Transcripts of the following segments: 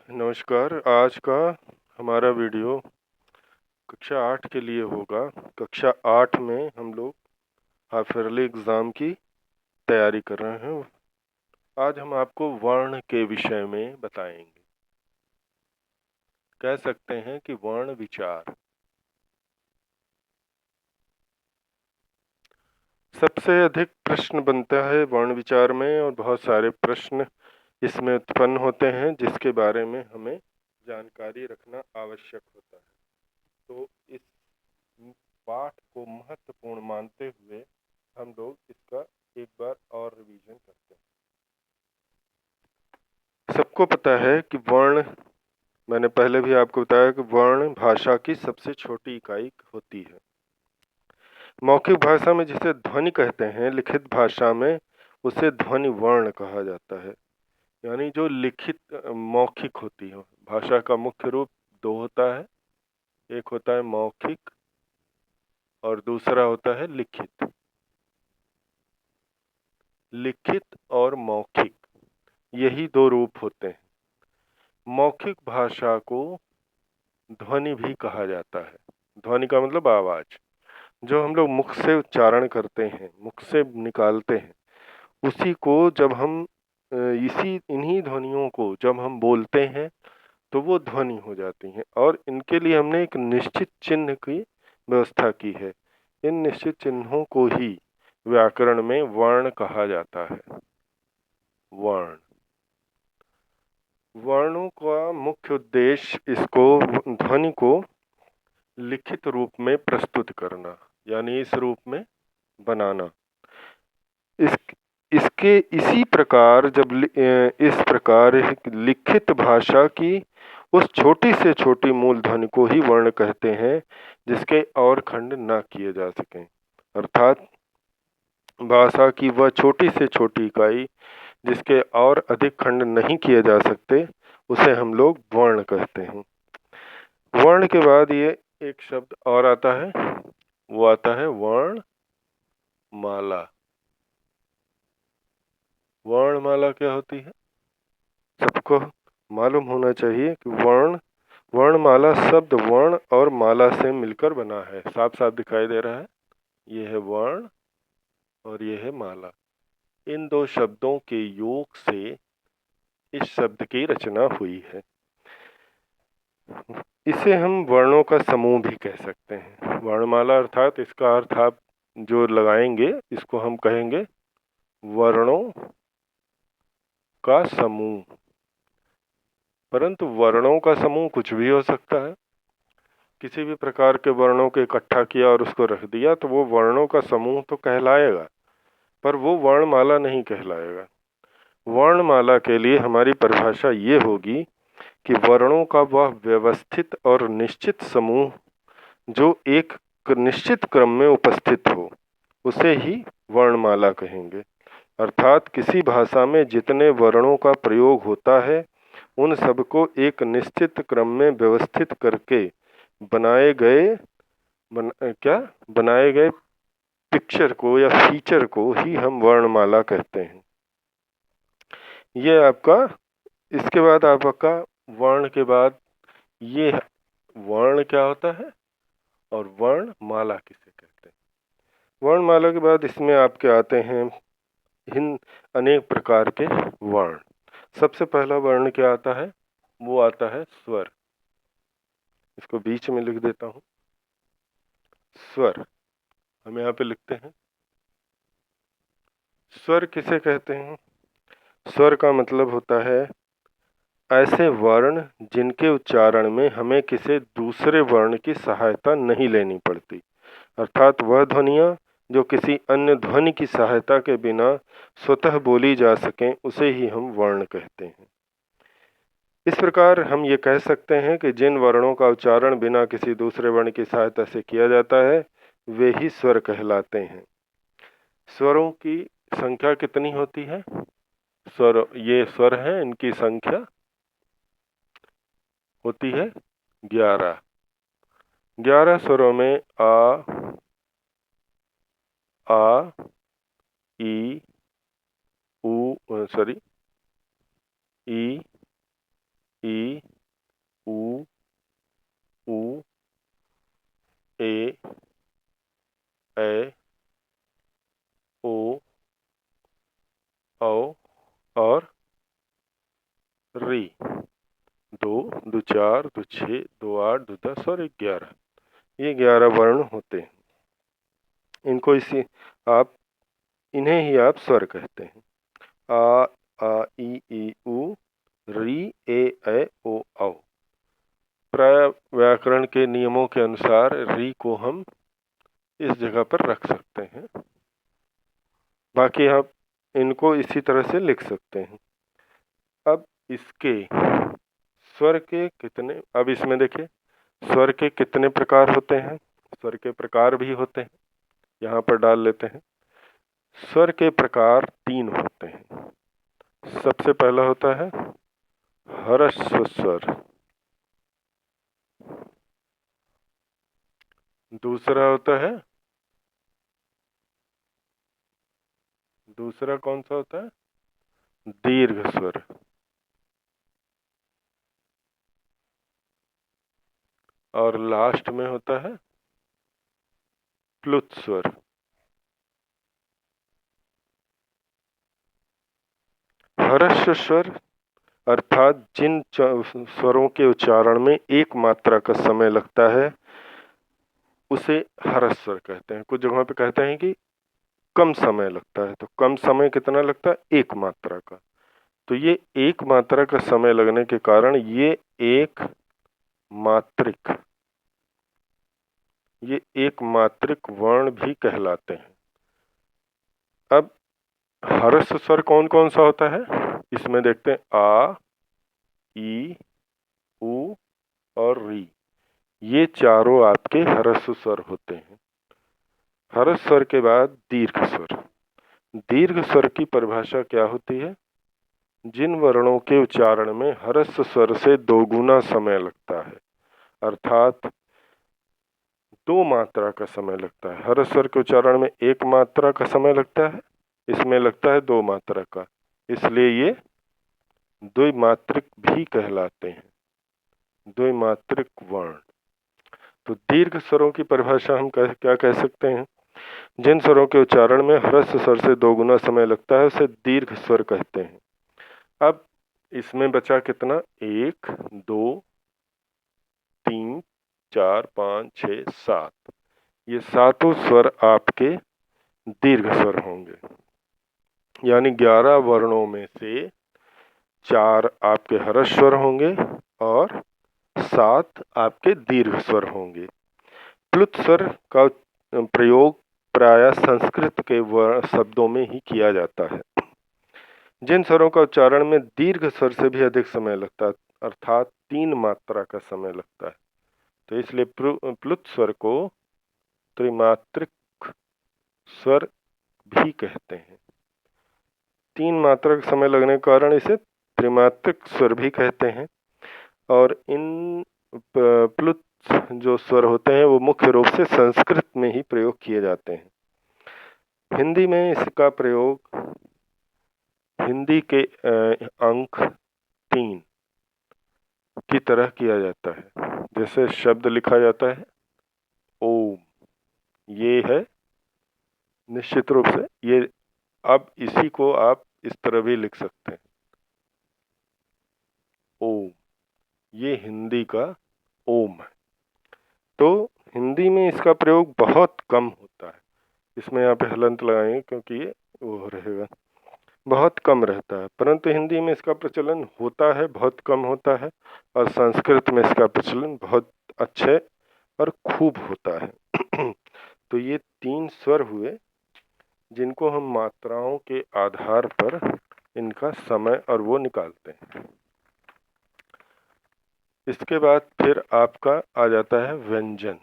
नमस्कार। आज का हमारा वीडियो कक्षा 8 के लिए होगा। कक्षा 8 में हम लोग हाफ ईयरली एग्ज़ाम की तैयारी कर रहे हैं। आज हम आपको वर्ण के विषय में बताएंगे। कह सकते हैं कि वर्ण विचार सबसे अधिक प्रश्न बनता है वर्ण विचार में, और बहुत सारे प्रश्न इसमें उत्पन्न होते हैं जिसके बारे में हमें जानकारी रखना आवश्यक होता है। तो इस पाठ को महत्वपूर्ण मानते हुए हम लोग इसका एक बार और रिवीजन करते हैं। सबको पता है कि वर्ण, मैंने पहले भी आपको बताया कि वर्ण भाषा की सबसे छोटी इकाई होती है। मौखिक भाषा में जिसे ध्वनि कहते हैं, लिखित भाषा में उसे ध्वनि वर्ण कहा जाता है। यानी जो लिखित मौखिक होती है। भाषा का मुख्य रूप दो होता है, एक होता है मौखिक और दूसरा होता है लिखित। लिखित और मौखिक, यही दो रूप होते हैं। मौखिक भाषा को ध्वनि भी कहा जाता है। ध्वनि का मतलब आवाज, जो हम लोग मुख से उच्चारण करते हैं, मुख से निकालते हैं, उसी को जब हम इन्हीं ध्वनियों को जब हम बोलते हैं तो वो ध्वनि हो जाती हैं। और इनके लिए हमने एक निश्चित चिन्ह की व्यवस्था की है। इन निश्चित चिन्हों को ही व्याकरण में वर्ण कहा जाता है। वर्ण, वर्णों का मुख्य उद्देश्य इसको, ध्वनि को लिखित रूप में प्रस्तुत करना, यानी इस रूप में बनाना। इसके इसी प्रकार इस प्रकार लिखित भाषा की उस छोटी से छोटी मूल ध्वनि को ही वर्ण कहते हैं जिसके और खंड न किए जा सकें। अर्थात भाषा की वह छोटी से छोटी इकाई जिसके और अधिक खंड नहीं किए जा सकते, उसे हम लोग वर्ण कहते हैं। वर्ण के बाद ये एक शब्द और आता है, वो आता है वर्णमाला। वर्णमाला क्या होती है? सबको मालूम होना चाहिए कि वर्णमाला शब्द वर्ण और माला से मिलकर बना है। साफ साफ दिखाई दे रहा है, ये है वर्ण और ये है माला। इन दो शब्दों के योग से इस शब्द की रचना हुई है। इसे हम वर्णों का समूह भी कह सकते हैं। वर्णमाला अर्थात इसका अर्थ आप जो लगाएंगे, इसको हम कहेंगे वर्णों का समूह। परंतु वर्णों का समूह कुछ भी हो सकता है। किसी भी प्रकार के वर्णों को इकट्ठा किया और उसको रख दिया तो वो वर्णों का समूह तो कहलाएगा, पर वो वर्णमाला नहीं कहलाएगा। वर्णमाला के लिए हमारी परिभाषा ये होगी कि वर्णों का वह व्यवस्थित और निश्चित समूह जो एक निश्चित क्रम में उपस्थित हो, उसे ही वर्णमाला कहेंगे। अर्थात किसी भाषा में जितने वर्णों का प्रयोग होता है, उन सबको एक निश्चित क्रम में व्यवस्थित करके बनाए गए पिक्चर को या फीचर को ही हम वर्णमाला कहते हैं। ये आपका, इसके बाद आपका वर्ण के बाद ये वर्ण क्या होता है और वर्णमाला किसे कहते हैं। वर्णमाला के बाद इसमें आपके आते हैं अनेक प्रकार के वर्ण। सबसे पहला वर्ण क्या आता है? वो आता है स्वर। इसको बीच में लिख देता हूँ। स्वर हम यहाँ पे लिखते हैं। स्वर किसे कहते हैं? स्वर का मतलब होता है ऐसे वर्ण जिनके उच्चारण में हमें किसी दूसरे वर्ण की सहायता नहीं लेनी पड़ती। अर्थात वह ध्वनियाँ जो किसी अन्य ध्वनि की सहायता के बिना स्वतः बोली जा सकें, उसे ही हम वर्ण कहते हैं। इस प्रकार हम ये कह सकते हैं कि जिन वर्णों का उच्चारण बिना किसी दूसरे वर्ण की सहायता से किया जाता है, वे ही स्वर कहलाते हैं। स्वरों की संख्या कितनी होती है? ये स्वर हैं, इनकी संख्या होती है 11। 11 स्वरों में आ, ई, ऊ, ई, ई, उ, ऊ, ए, ओ, औ और री। 2, 2 4, 2 6, 2 8, 2 10 और 11। ये 11 वर्ण होते हैं। इनको आप इन्हें ही आप स्वर कहते हैं। आ, ई, उ, री, ए, ओ, औ। प्राय व्याकरण के नियमों के अनुसार री को हम इस जगह पर रख सकते हैं, बाकी आप इनको इसी तरह से लिख सकते हैं। अब इसके स्वर के कितने, अब इसमें देखिए स्वर के कितने प्रकार होते हैं, स्वर के प्रकार भी होते हैं, यहाँ पर डाल लेते हैं। स्वर के प्रकार 3 होते हैं। सबसे पहला होता है ह्रस्व स्वर, दूसरा होता है, दूसरा कौन सा होता है, दीर्घ स्वर, और लास्ट में होता है प्लुत स्वर। ह्रस्व स्वर अर्थात जिन स्वरों के उच्चारण में एक मात्रा का समय लगता है उसे ह्रस्व स्वर कहते हैं। कुछ जगहों पे कहते हैं कि कम समय लगता है, तो कम समय कितना लगता है, एक मात्रा का। तो ये एक मात्रा का समय लगने के कारण ये एक मात्रिक वर्ण भी कहलाते हैं। अब ह्रस्व स्वर कौन कौन सा होता है, इसमें देखते हैं आ, ई, उ और री। ये चारों आपके ह्रस्व स्वर होते हैं। ह्रस्व स्वर के बाद दीर्घ स्वर। दीर्घ स्वर की परिभाषा क्या होती है, जिन वर्णों के उच्चारण में ह्रस्व स्वर से 2 गुना समय लगता है, अर्थात 2 मात्रा का समय लगता है। ह्रस्व स्वर के उच्चारण में 1 मात्रा का समय लगता है, इसमें लगता है 2 मात्रा का, इसलिए ये द्विमात्रिक भी कहलाते हैं, द्विमात्रिक वर्ण। तो दीर्घ स्वरों की परिभाषा हम क्या कह सकते हैं, जिन स्वरों के उच्चारण में ह्रस्व स्वर से 2 गुना समय लगता है उसे दीर्घ स्वर कहते हैं। अब इसमें बचा कितना, 1, 2, 3, 4, 5, 6, 7। ये सातों स्वर आपके दीर्घ स्वर होंगे, यानी 11 वर्णों में से 4 आपके ह्रस्व स्वर होंगे और 7 आपके दीर्घ स्वर होंगे। प्लुत स्वर का प्रयोग प्रायः संस्कृत के शब्दों में ही किया जाता है। जिन स्वरों का उच्चारण में दीर्घ स्वर से भी अधिक समय लगता है, अर्थात 3 मात्रा का समय लगता है, तो इसलिए प्लुत स्वर को त्रिमात्रिक स्वर भी कहते हैं। 3 मात्रा का समय लगने के कारण इसे त्रिमात्रिक स्वर भी कहते हैं। और इन प्लुत जो स्वर होते हैं वो मुख्य रूप से संस्कृत में ही प्रयोग किए जाते हैं। हिंदी में इसका प्रयोग हिंदी के अंक 3 की तरह किया जाता है। जैसे शब्द लिखा जाता है ओम, ये है निश्चित रूप से ये, अब इसी को आप इस तरह भी लिख सकते हैं ओम, ये हिंदी का ओम है। तो हिंदी में इसका प्रयोग बहुत कम होता है, इसमें यहाँ पे हलंत लगाएंगे क्योंकि ये वो रहेगा, बहुत कम रहता है, परंतु हिंदी में इसका प्रचलन होता है, बहुत कम होता है, और संस्कृत में इसका प्रचलन बहुत अच्छे और खूब होता है। तो ये 3 स्वर हुए जिनको हम मात्राओं के आधार पर इनका समय और वो निकालते हैं। इसके बाद फिर आपका आ जाता है व्यंजन।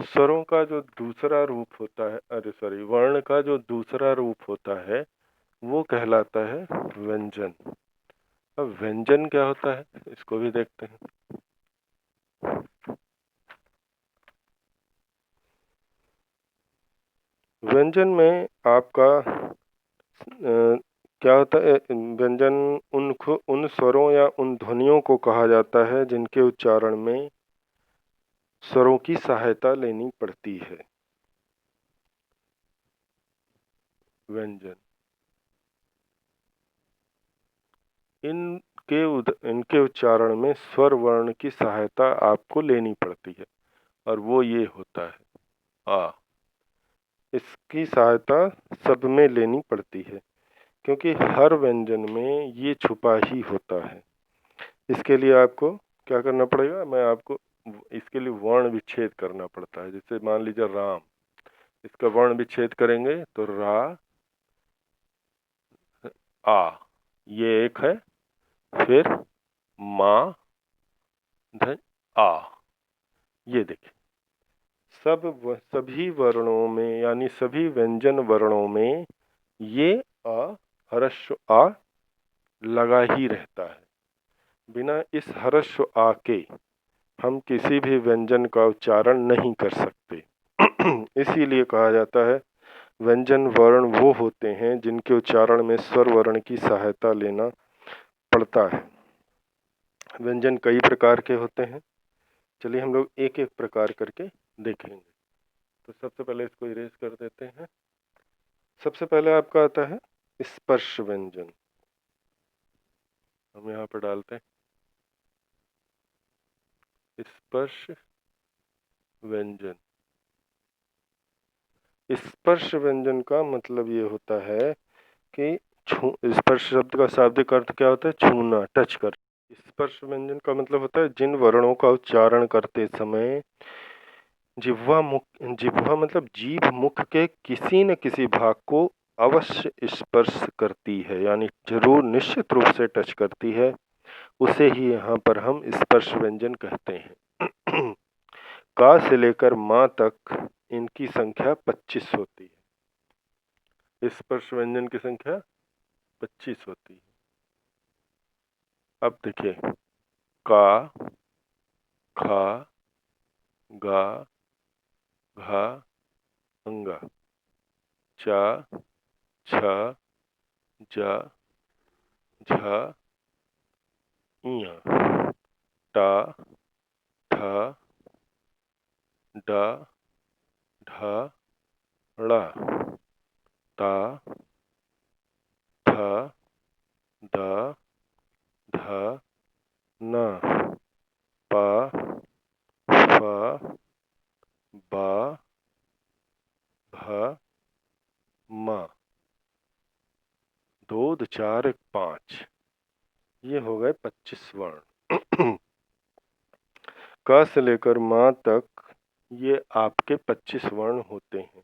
स्वरों का जो दूसरा रूप होता है, वर्ण का जो दूसरा रूप होता है वो कहलाता है व्यंजन। अब व्यंजन क्या होता है इसको भी देखते हैं। व्यंजन में आपका क्या होता है व्यंजन उन स्वरों या उन ध्वनियों को कहा जाता है जिनके उच्चारण में स्वरों की सहायता लेनी पड़ती है। व्यंजन इनके उच्चारण में स्वर वर्ण की सहायता आपको लेनी पड़ती है और वो ये होता है आ। इसकी सहायता सब में लेनी पड़ती है क्योंकि हर व्यंजन में ये छुपा ही होता है। इसके लिए आपको क्या करना पड़ेगा, मैं आपको इसके लिए वर्ण विच्छेद करना पड़ता है। जैसे मान लीजिए राम, इसका वर्ण विच्छेद करेंगे तो रा आ, ये एक है, फिर मा धन आ, ये देखिए सभी वर्णों में यानी सभी व्यंजन वर्णों में ये आ हर्ष आ लगा ही रहता है। बिना इस हर्ष आ के हम किसी भी व्यंजन का उच्चारण नहीं कर सकते। इसीलिए कहा जाता है व्यंजन वर्ण वो होते हैं जिनके उच्चारण में स्वर वर्ण की सहायता लेना पड़ता है। व्यंजन कई प्रकार के होते हैं, चलिए हम लोग एक एक प्रकार करके देखेंगे। तो सबसे पहले इसको इरेज कर देते हैं। सबसे पहले आपका आता है स्पर्श व्यंजन। हम यहाँ पर डालते हैं स्पर्श व्यंजन। स्पर्श व्यंजन का मतलब ये होता है कि स्पर्श शब्द का शाब्दिक अर्थ क्या होता है, छूना, टच कर। स्पर्श व्यंजन का मतलब होता है जिन वर्णों का उच्चारण करते समय जिह्वा मतलब जीभ मुख के किसी न किसी भाग को अवश्य स्पर्श करती है, यानी जरूर निश्चित रूप से टच करती है, उसे ही यहाँ पर हम स्पर्श व्यंजन कहते हैं। का से लेकर माँ तक इनकी संख्या 25 होती है। स्पर्श व्यंजन की संख्या 25 होती है। अब देखिए का, खा, गा, घा, अंगा, चा, छा, जा, झा, इया, टा, ठा, डा, ढा, ड़ा, ता, था, दा, धा, ना, पा, फा, बा, भा, मा। 2, 4, 5, ये हो गए 25 वर्ण। का से लेकर माँ तक ये आपके 25 वर्ण होते हैं।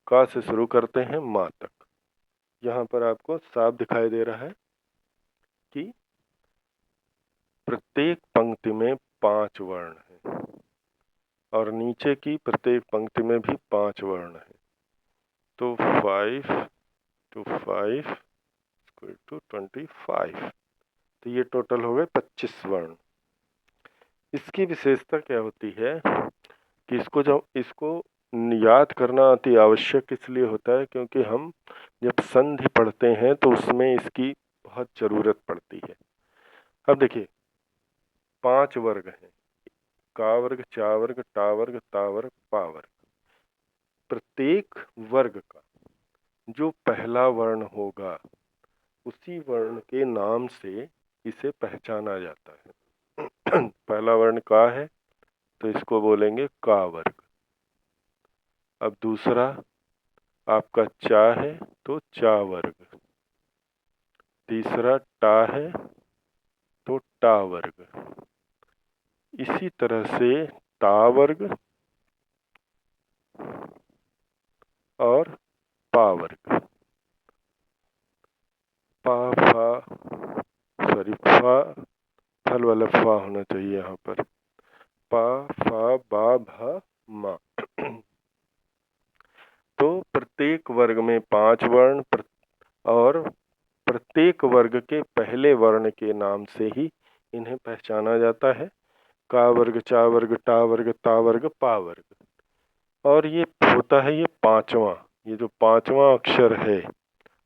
का से शुरू करते हैं माँ तक। यहाँ पर आपको साफ दिखाई दे रहा है कि प्रत्येक पंक्ति में 5 वर्ण हैं और नीचे की प्रत्येक पंक्ति में भी 5 वर्ण हैं। तो 5 to 5 equal to 25। तो ये टोटल हो गए 25 वर्ण। इसकी विशेषता क्या होती है कि इसको याद करना अति आवश्यक इसलिए होता है क्योंकि हम जब संधि पढ़ते हैं तो उसमें इसकी बहुत ज़रूरत पड़ती है। अब देखिए 5 वर्ग हैं, का वर्ग, चा वर्ग, टा वर्ग, ता वर्ग, पा वर्ग। प्रत्येक वर्ग का जो पहला वर्ण होगा उसी वर्ण के नाम से इसे पहचाना जाता है। पहला वर्ण का है तो इसको बोलेंगे का वर्ग। अब दूसरा आपका चा है तो चा वर्ग। तीसरा टा है तो टा वर्ग। इसी तरह से ता वर्ग और पा वर्ग। पा फा सॉरी फा फल वाला फा होना चाहिए यहाँ पर। पा फा बा भा मा। तो प्रत्येक वर्ग में 5 वर्ण और प्रत्येक वर्ग के पहले वर्ण के नाम से ही इन्हें पहचाना जाता है। का वर्ग, चा वर्ग, टा वर्ग, ता वर्ग, पा वर्ग। और ये होता है ये 5वां, ये जो 5वां अक्षर है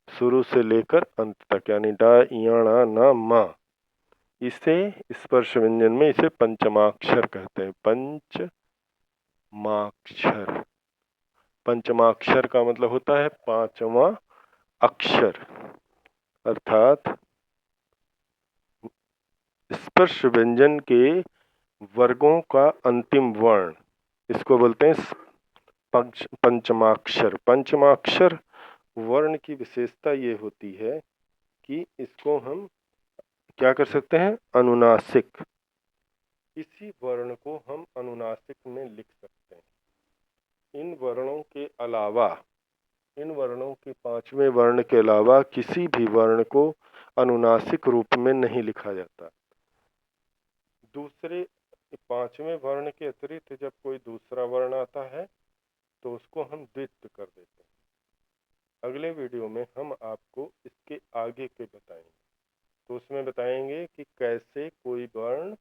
शुरू से लेकर अंत तक, यानी डा इयाणा न मा। इसे स्पर्श व्यंजन में इसे पंचमाक्षर कहते हैं। पंचमाक्षर, पंचमाक्षर का मतलब होता है पांचवा अक्षर, अर्थात स्पर्श व्यंजन के वर्गों का अंतिम वर्ण, इसको बोलते हैं पंचमाक्षर। पंचमाक्षर वर्ण की विशेषता ये होती है कि इसको हम क्या कर सकते हैं, अनुनासिक, इसी वर्ण को हम अनुनासिक में लिख सकते हैं। इन वर्णों के अलावा, इन वर्णों के पांचवें वर्ण के अलावा किसी भी वर्ण को अनुनासिक रूप में नहीं लिखा जाता। दूसरे पांचवें वर्ण के अतिरिक्त जब कोई दूसरा वर्ण आता है तो उसको हम द्वित्व कर देते हैं। अगले वीडियो में हम आपको इसके आगे के बताएंगे, तो उसमें बताएंगे कि कैसे कोई वर्ण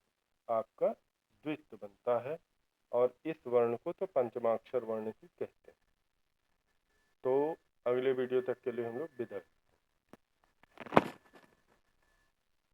आपका द्वित्व बनता है, और इस वर्ण को तो पंचमाक्षर वर्ण ही कहते हैं। तो अगले वीडियो तक के लिए हम लोग विदा।